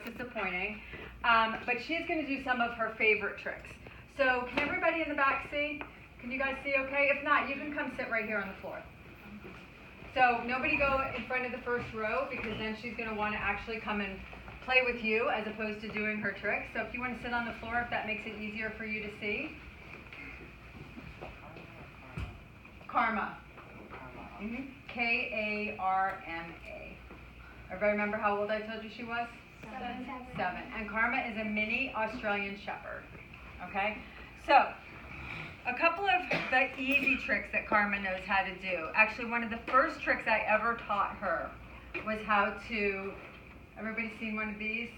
it's disappointing. But she's going to do some of her favorite tricks. So can everybody in the back see? Can you guys see okay? If not, you can come sit right here on the floor. So nobody go in front of the first row because then she's going to want to actually come and play with you as opposed to doing her tricks. So if you want to sit on the floor, if that makes it easier for you to see. Karma. K-A-R-M-A. Everybody remember how old I told you she was? 7. And Karma is a mini Australian Shepherd. Okay? So, a couple of the easy tricks that Karma knows how to do. Actually, one of the first tricks I ever taught her was how to, everybody seen one of these?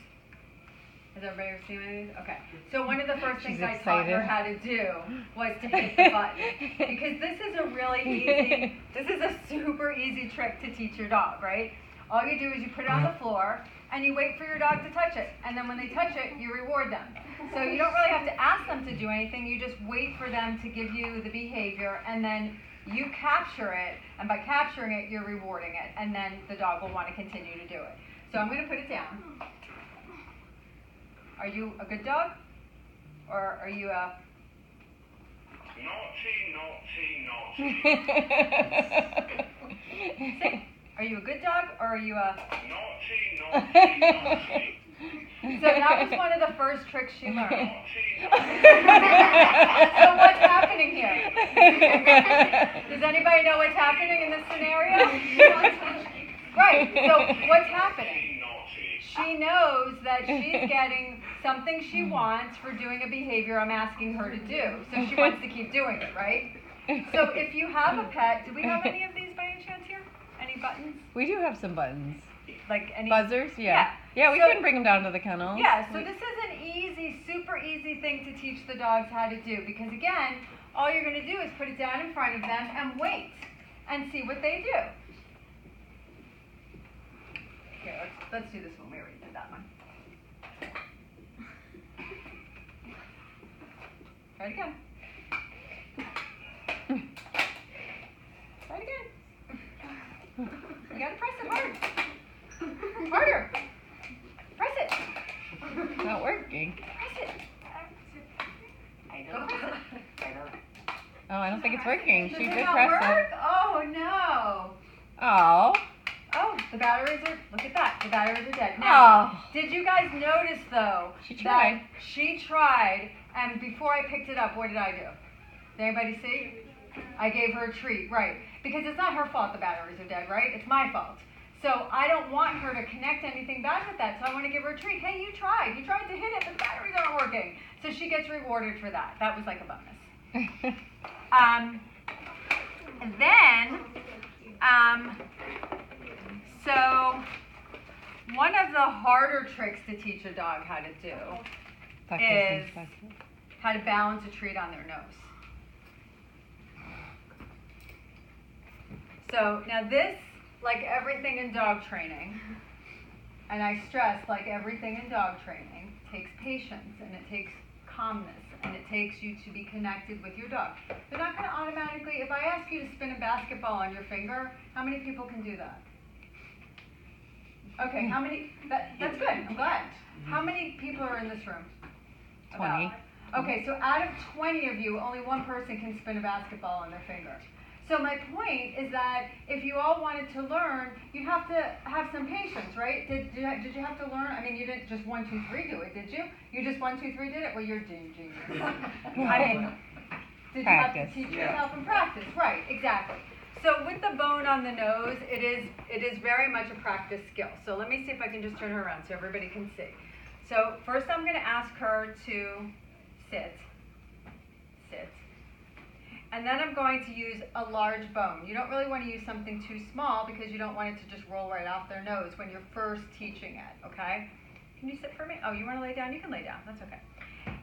Has everybody ever seen one of these? Okay. So one of the first things I taught her how to do was to hit the button. Because this is a really easy, this is a super easy trick to teach your dog, right? All you do is you put it on the floor and you wait for your dog to touch it. And then when they touch it, you reward them. So you don't really have to ask them to do anything. You just wait for them to give you the behavior and then you capture it. And by capturing it, you're rewarding it. And then the dog will want to continue to do it. So I'm going to put it down. Are you a good dog? Or are you a... Naughty. See? Are you a good dog or are you a... Naughty. So that was one of the first tricks she learned. Naughty. So what's happening here? Does anybody know what's happening in this scenario? Right, so what's happening? She knows that she's getting something she wants for doing a behavior I'm asking her to do. So she wants to keep doing it, right? So if you have a pet, do we have any of these by any chance here? Any buttons? We do have some buttons. Like any Buzzers? Yeah. Yeah, we can bring them down to the kennel. Yeah, so this is an easy, super easy thing to teach the dogs how to do. Because again, all you're going to do is put it down in front of them and wait and see what they do. Here, let's do this one. We already did that one. Try it again. Try it again. You gotta press it hard. Harder. Press it. Not working. Press it. Go press it. Oh, I don't think it's working. She Does did it not press work? it. Oh no. Oh. Oh, the batteries are, look at that, the batteries are dead. Now, Oh. did you guys notice though, She tried. that she tried, and before I picked it up, what did I do? Did anybody see? I gave her a treat, right. Because it's not her fault the batteries are dead, right? It's my fault. So I don't want her to connect anything bad with that, so I want to give her a treat. Hey, you tried to hit it, but the batteries aren't working. So she gets rewarded for that. That was like a bonus. And then, so one of the harder tricks to teach a dog how to do is how to balance a treat on their nose. So now this, like everything in dog training, and I stress like everything in dog training, takes patience and it takes calmness and it takes you to be connected with your dog. You're not going to automatically, if I ask you to spin a basketball on your finger, how many people can do that? Okay, how many? That's good, I'm glad. How many people are in this room? 20. Okay, so out of 20 of you, only one person can spin a basketball on their finger. So my point is that if you all wanted to learn, you have to have some patience, right? Did you have to learn? I mean, you didn't just 1, 2, 3 do it, did you? You just 1, 2, 3 did it? Well, you're genius. I mean, did you have to teach yourself and practice? Right, exactly. So with the bone on the nose, it is very much a practice skill. So let me see if I can just turn her around so everybody can see. So first I'm going to ask her to sit. And then I'm going to use a large bone. You don't really want to use something too small because you don't want it to just roll right off their nose when you're first teaching it, okay? Can you sit for me? Oh, you want to lay down? You can lay down. That's okay.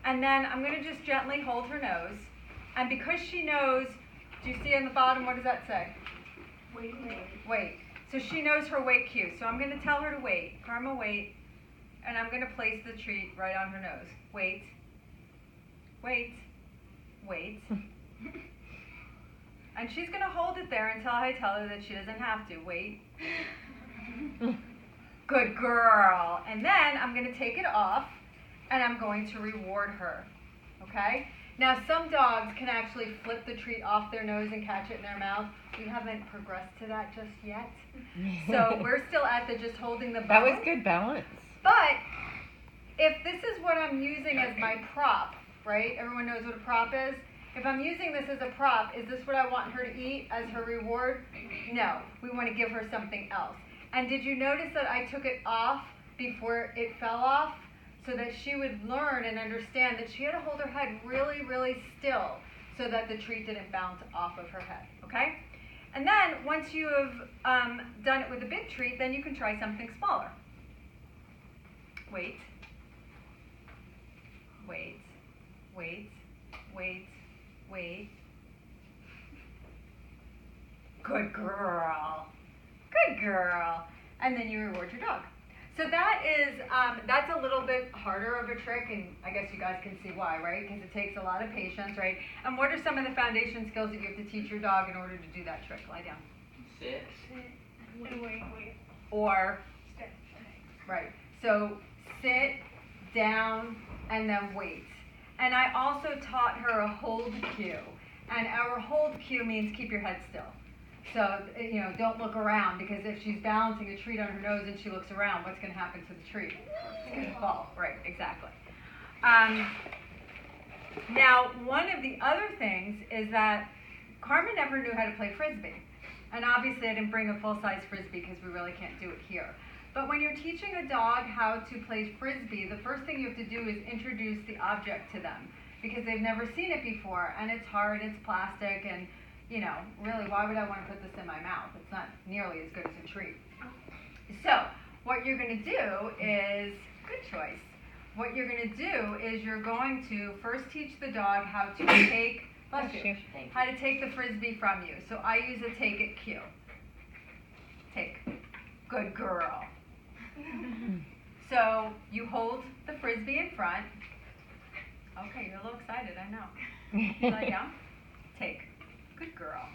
And then I'm going to just gently hold her nose. And because she knows, do you see on the bottom, what does that say? Wait. So she knows her wait cue. So I'm going to tell her to wait. Karma, wait. And I'm going to place the treat right on her nose. Wait. And she's going to hold it there until I tell her that she doesn't have to. Wait. Good girl. And then I'm going going to take it off and I'm going to reward her. Okay? Now, some dogs can actually flip the treat off their nose and catch it in their mouth. We haven't progressed to that just yet. So we're still at the just holding the bone. That was good balance. But if this is what I'm using as my prop, right? Everyone knows what a prop is. If I'm using this as a prop, is this what I want her to eat as her reward? No, we want to give her something else. And did you notice that I took it off before it fell off? So that she would learn and understand that she had to hold her head really, really still so that the treat didn't bounce off of her head, okay? And then once you have done it with a big treat, then you can try something smaller. Wait. Wait. Wait. Wait. Wait. Good girl. Good girl. And then you reward your dog. So that is, that's a little bit harder of a trick, and I guess you guys can see why, right? Because it takes a lot of patience, right? And what are some of the foundation skills that you have to teach your dog in order to do that trick? Lie down. Sit. Wait. Or, Sit. right. So sit, down, and then wait. And I also taught her a hold cue. And our hold cue means keep your head still. So, don't look around, because if she's balancing a treat on her nose and she looks around, what's going to happen to the treat? It's going to fall. Right, exactly. Now, one of the other things is that Karma never knew how to play Frisbee. And obviously I didn't bring a full-size Frisbee because we really can't do it here. But when you're teaching a dog how to play Frisbee, the first thing you have to do is introduce the object to them, because they've never seen it before, and it's hard, it's plastic, and really, why would I want to put this in my mouth? It's not nearly as good as a treat. So, what you're going to do is, good choice. What you're going to do is you're going to first teach the dog how to take, bless you, how to take the Frisbee from you. So I use a take it cue. Take. Good girl. So you hold the Frisbee in front. Okay, you're a little excited, I know. Lie down. Take. Good girl.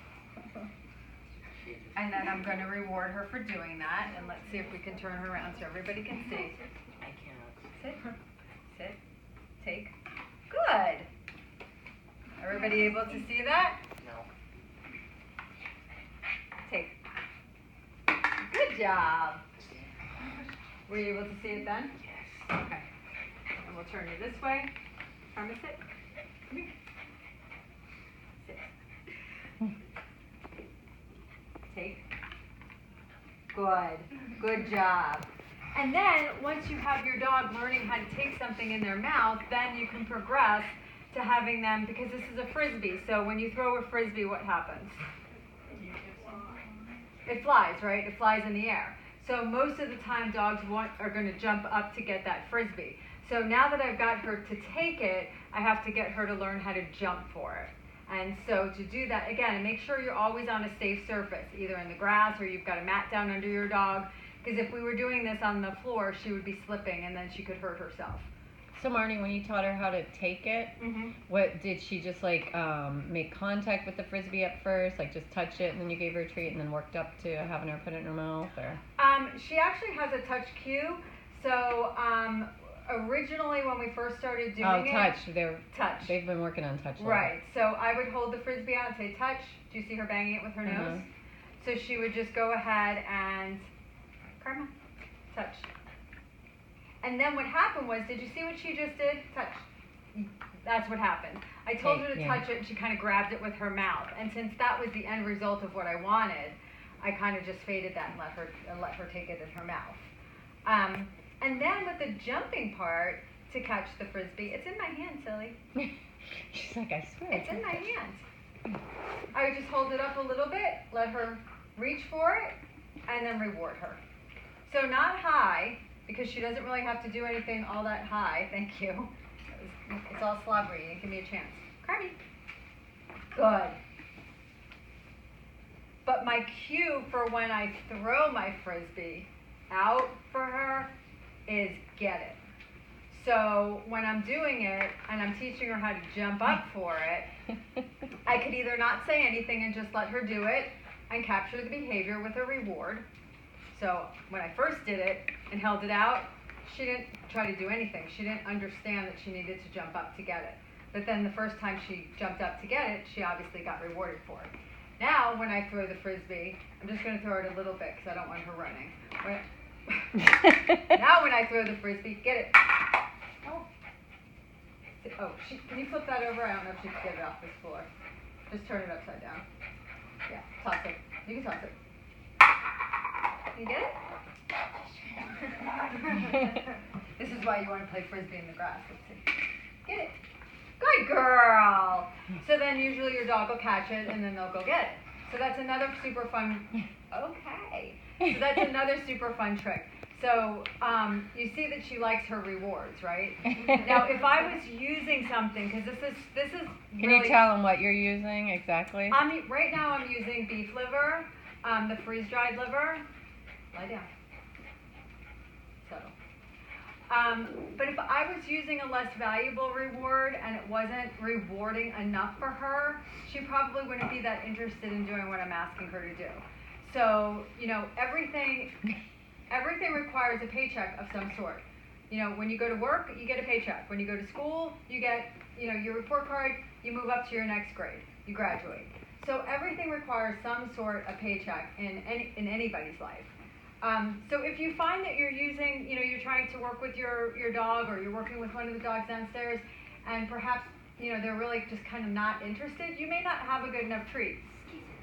And then I'm going to reward her for doing that. And let's see if we can turn her around so everybody can see. I cannot. Sit. Sit. Take. Good. Everybody able to see that? No. Take. Good job. Were you able to see it then? Yes. Okay. And we'll turn you this way. Karma, sit. Come here. Sit. Take. Good. Good job. And then, once you have your dog learning how to take something in their mouth, then you can progress to having them, because this is a Frisbee, so when you throw a Frisbee, what happens? It flies, right? It flies in the air. So most of the time, dogs are going to jump up to get that Frisbee. So now that I've got her to take it, I have to get her to learn how to jump for it. And so to do that, again, make sure you're always on a safe surface, either in the grass or you've got a mat down under your dog. Because if we were doing this on the floor, she would be slipping and then she could hurt herself. So Marnie, when you taught her how to take it, what did she just make contact with the Frisbee at first, like just touch it, and then you gave her a treat, and then worked up to having her put it in her mouth, or? She actually has a touch cue. So originally, when we first started doing touch. Touch. They've been working on touch. Right. So I would hold the Frisbee out and say, touch. Do you see her banging it with her nose? So she would just go ahead and, Karma, touch. And then what happened was, did you see what she just did? Touch. That's what happened. I told her to touch it, and she kind of grabbed it with her mouth. And since that was the end result of what I wanted, I kind of just faded that and let her take it in her mouth. And then with the jumping part to catch the Frisbee, it's in my hand, silly. She's like, I swear. It's in my hand. I would just hold it up a little bit, let her reach for it, and then reward her. So not high, because she doesn't really have to do anything all that high. Thank you. It's all slobbery. You didn't give me a chance. Cardi. Good. But my cue for when I throw my Frisbee out for her is get it. So when I'm doing it and I'm teaching her how to jump up for it, I could either not say anything and just let her do it and capture the behavior with a reward. So when I first did it and held it out, she didn't try to do anything. She didn't understand that she needed to jump up to get it. But then the first time she jumped up to get it, she obviously got rewarded for it. Now, when I throw the Frisbee, I'm just going to throw it a little bit because I don't want her running. Now when I throw the Frisbee, get it. Oh, can you flip that over? I don't know if she can get it off this floor. Just turn it upside down. Yeah, toss it. You can toss it. You get it? This is why you want to play Frisbee in the grass. Let's see. Get it. Good girl. So then usually your dog will catch it and then they'll go get it. So that's another super fun, okay. So that's another super fun trick. So you see that she likes her rewards, right? Now if I was using something, because this is Can really, you tell them what you're using exactly? right now I'm using beef liver, the freeze-dried liver. Lie down. Settle. But if I was using a less valuable reward and it wasn't rewarding enough for her, she probably wouldn't be that interested in doing what I'm asking her to do. So, you know, everything requires a paycheck of some sort. You know, when you go to work, you get a paycheck. When you go to school, you get, you know, your report card, you move up to your next grade, you graduate. So everything requires some sort of paycheck in anybody's life. So if you find that you're using, you know, you're trying to work with your dog or you're working with one of the dogs downstairs and perhaps, you know, they're really just kind of not interested, you may not have a good enough treat.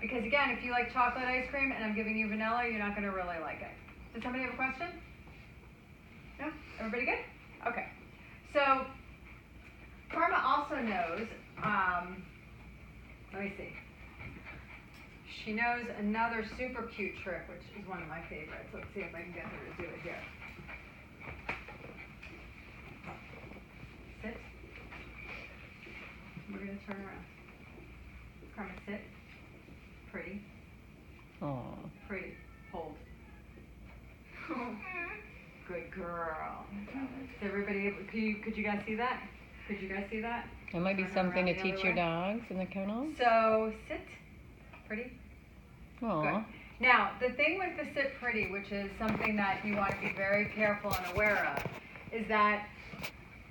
Because again, if you like chocolate ice cream and I'm giving you vanilla, you're not going to really like it. Does somebody have a question? No? Everybody good? Okay. So Karma also knows, let me see. She knows another super cute trick, which is one of my favorites. Let's see if I can get her to do it here. Sit. We're going to turn around. Karma, sit. Pretty. Aw. Pretty. Hold. Good girl. Is everybody, could you guys see that? Could you guys see that? That might be Turn something to around the teach other your way. dogs in the kennel. So, sit. Pretty. Aw. Good. Now, the thing with the sit pretty, which is something that you want to be very careful and aware of, is that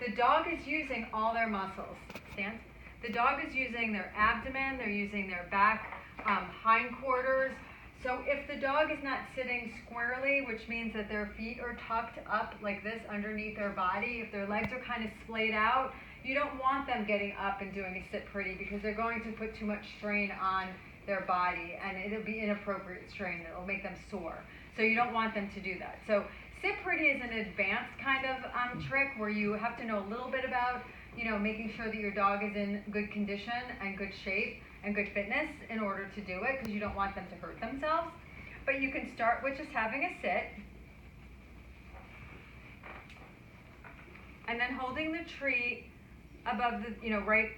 the dog is using all their muscles. Stand. The dog is using their abdomen, they're using their back, hindquarters. So if the dog is not sitting squarely, which means that their feet are tucked up like this underneath their body, if their legs are kind of splayed out, you don't want them getting up and doing a sit pretty because they're going to put too much strain on their body and it'll be inappropriate strain. It'll make them sore. So you don't want them to do that. So sit pretty is an advanced kind of trick where you have to know a little bit about, you know, making sure that your dog is in good condition and good shape and good fitness in order to do it because you don't want them to hurt themselves. But you can start with just having a sit and then holding the treat above the, you know, right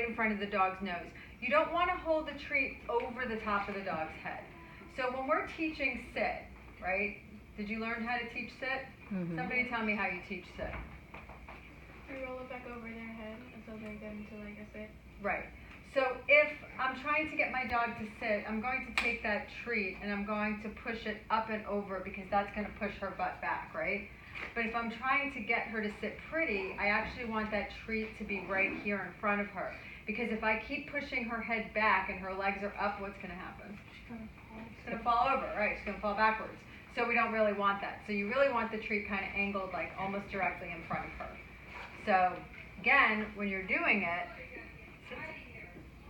in front of the dog's nose. You don't want to hold the treat over the top of the dog's head. So when we're teaching sit, right? Did you learn how to teach sit? Mm-hmm. Somebody tell me how you teach sit. We roll it back over their head until they get into like a sit. Right. So if I'm trying to get my dog to sit, I'm going to take that treat and I'm going to push it up and over because that's going to push her butt back, right? But if I'm trying to get her to sit pretty, I actually want that treat to be right here in front of her. Because if I keep pushing her head back and her legs are up, what's going to happen? It's going to fall over, right? It's going to fall backwards. So we don't really want that. So you really want the treat kind of angled like almost directly in front of her. So again, when you're doing it,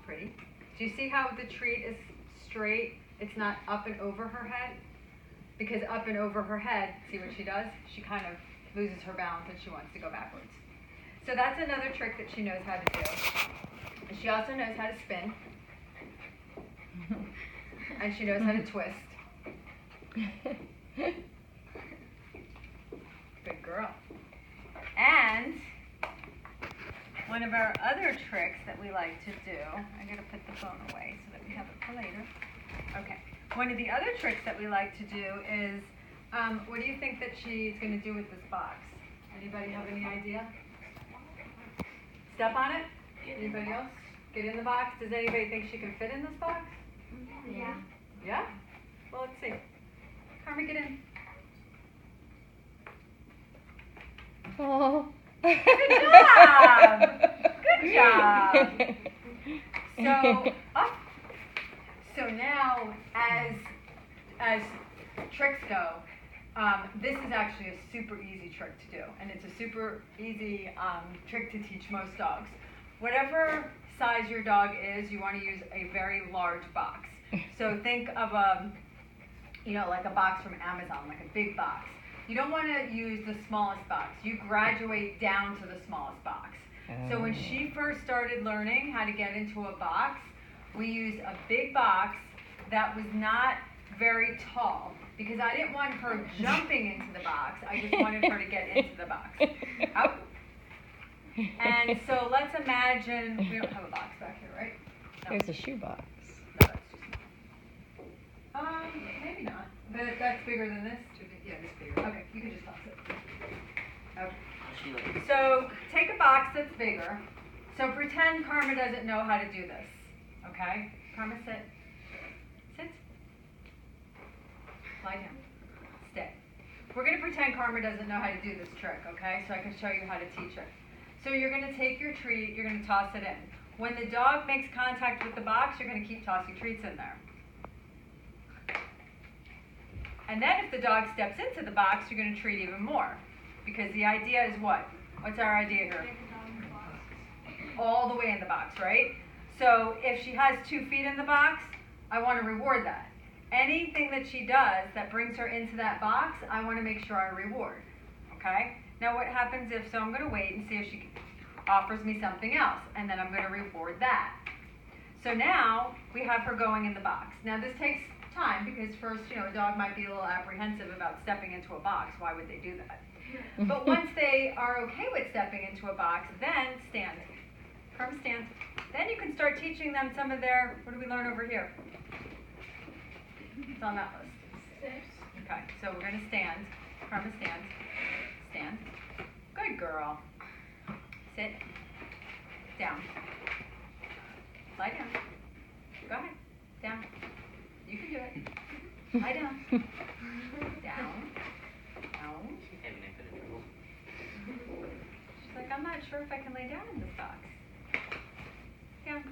pretty. Do you see how the treat is straight? It's not up and over her head? Because up and over her head, see what she does? She kind of loses her balance and she wants to go backwards. So that's another trick that she knows how to do. And she also knows how to spin. And she knows how to twist. Good girl. And one of our other tricks that we like to do, I gotta put the phone away so that we have it for later. Okay. One of the other tricks that we like to do is, what do you think that she's gonna do with this box? Anybody have any idea? Step on it? Anybody else? Get in the box? Does anybody think she can fit in this box? Yeah. Yeah? Well, let's see. Carmen, get in. Oh. Good job. Good job. So, so now as tricks go, this is actually a super easy trick to do, and it's a super easy trick to teach most dogs. Whatever size your dog is, you want to use a very large box. So think of like a box from Amazon, like a big box. You don't want to use the smallest box. You graduate down to the smallest box. So when she first started learning how to get into a box, we used a big box that was not very tall because I didn't want her jumping into the box. I just wanted her to get into the box. Out. And so let's imagine, we don't have a box back here, right? No. There's a shoebox. No, that's just maybe not. But that's bigger than this? Yeah, it's bigger. Okay, you can just toss it. Okay. She like, So take a box that's bigger. So pretend Karma doesn't know how to do this. Okay? Karma, sit. Sit. Lie down. Stay. We're going to pretend Karma doesn't know how to do this trick, okay? So I can show you how to teach it. So you're going to take your treat, you're going to toss it in. When the dog makes contact with the box, you're going to keep tossing treats in there. And then if the dog steps into the box, you're going to treat even more. Because the idea is what? What's our idea here? All the way in the box, right? So if she has 2 feet in the box, I want to reward that. Anything that she does that brings her into that box, I want to make sure I reward. Okay? Now what happens so I'm going to wait and see if she offers me something else, and then I'm going to reward that. So now we have her going in the box. Now this takes time because first, a dog might be a little apprehensive about stepping into a box. Why would they do that? But once they are okay with stepping into a box, then stand. Karma, stand. Then you can start teaching them some of their, what do we learn over here? It's on that list. 6. Okay, so we're going to stand. Karma, stand. Stand. Good girl. Sit. Down. Lie down. Go ahead. Down. You can do it. Lie down. Down. Down. she's having a bit of trouble. She's like, I'm not sure if I can lay down in this box. Down.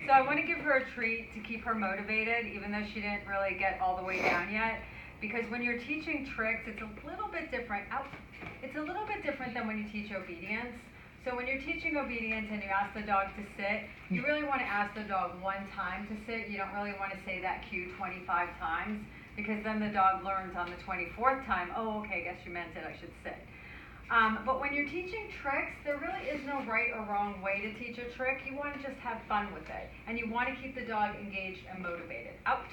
So I want to give her a treat to keep her motivated, even though she didn't really get all the way down yet. Because when you're teaching tricks, it's a little bit different. It's a little bit different than when you teach obedience. So when you're teaching obedience and you ask the dog to sit, you really want to ask the dog one time to sit. You don't really want to say that cue 25 times, because then the dog learns on the 24th time, oh, okay, I guess you meant it, I should sit. But when you're teaching tricks, there really is no right or wrong way to teach a trick. You want to just have fun with it. And you want to keep the dog engaged and motivated. Out.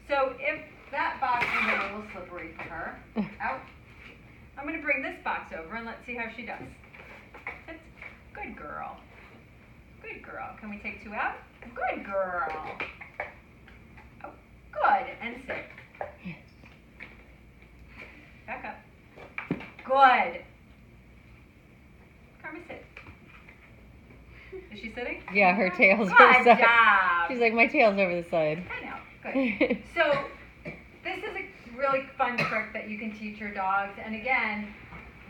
So if that box is a little slippery for her, out. I'm going to bring this box over and let's see how she does. Sit. Good girl. Good girl. Can we take 2 out? Good girl. Oh, good. And sit. Back up. Good. Karma, sit. Is she sitting? Yeah, her tail's Good over the side. job. She's like, my tail's over the side. I know. Good. So this is a really fun trick that you can teach your dogs. And again,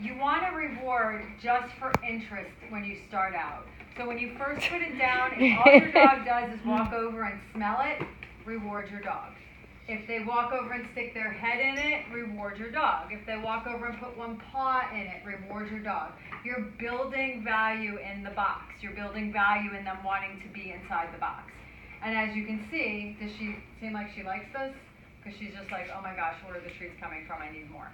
you want to reward just for interest when you start out. So when you first put it down, if all your dog does is walk over and smell it, reward your dog. If they walk over and stick their head in it, reward your dog. If they walk over and put one paw in it, reward your dog. You're building value in the box. You're building value in them wanting to be inside the box. And as you can see, does she seem like she likes this? Because she's just like, oh my gosh, where are the treats coming from? I need more.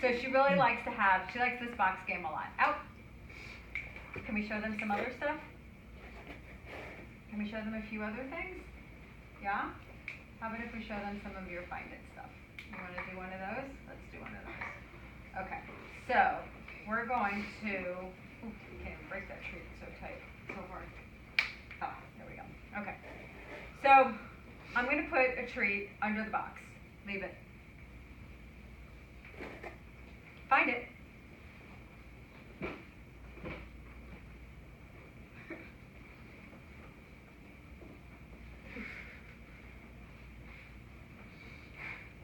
So she really likes this box game a lot. Out. Can we show them some other stuff? Can we show them a few other things? Yeah? How about if we show them some of your Find It stuff? You want to do one of those? Let's do one of those. Okay, so we're going to, ooh, you can't even break that treat, it's so tight, so hard. Ah, there we go. Okay, so I'm going to put a treat under the box. Leave it. Find it.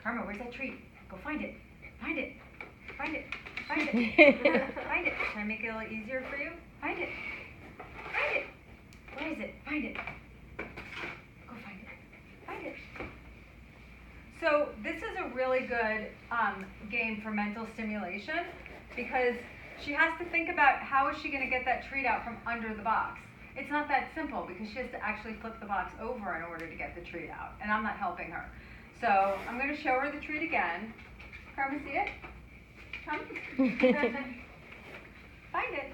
Karma, where's that treat? Go find it. Find it. Find it. Find it. Find it. Can I make it a little easier for you? Find it. Find it. Where is it? Find it. Go find it. Find it. So this is a really good game for mental stimulation because she has to think about how is she going to get that treat out from under the box. It's not that simple because she has to actually flip the box over in order to get the treat out, and I'm not helping her. So I'm going to show her the treat again. Karma, see it? Come. Find it.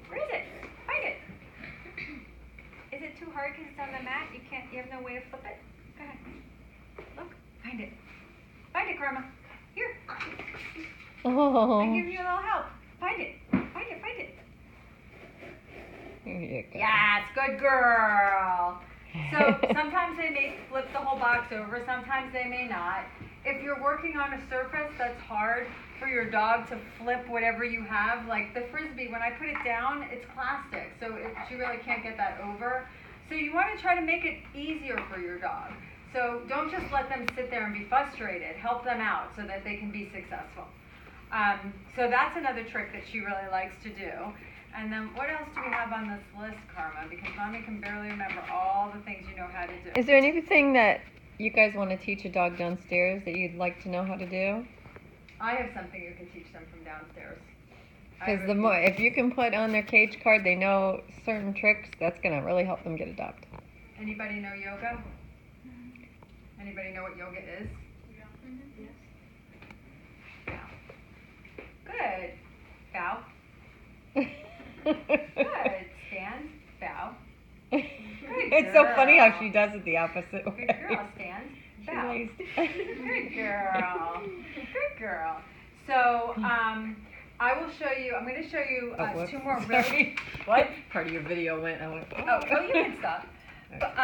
Where is it? Find it. Is it too hard because it's on the mat? You have no way to flip it? Go ahead. Look. Find it. Find it, Karma. Here. Oh. I give you a little help. Find it. Find it. Find it. Here you go. Yes, good girl. So sometimes they may flip the whole box over, sometimes they may not. If you're working on a surface that's hard for your dog to flip whatever you have, like the Frisbee, when I put it down, it's plastic, so she really can't get that over. So you want to try to make it easier for your dog. So don't just let them sit there and be frustrated. Help them out so that they can be successful. So that's another trick that she really likes to do. And then what else do we have on this list, Karma? Because Mommy can barely remember all the things you know how to do. Is there anything that you guys want to teach a dog downstairs that you'd like to know how to do? I have something you can teach them from downstairs. Because the more, if you can put on their cage card, they know certain tricks, that's going to really help them get adopted. Anybody know yoga? Anybody know what yoga is? Yes. Good. Bow. Good. Stand. Bow. It's so funny how she does it the opposite way. Good girl. Stand. She Bow. lays Good girl. Good girl. So, I will show you, I'm going to show you whoops. two more Sorry. really, what? Part of your video went, I went, Oh, you can stop. But,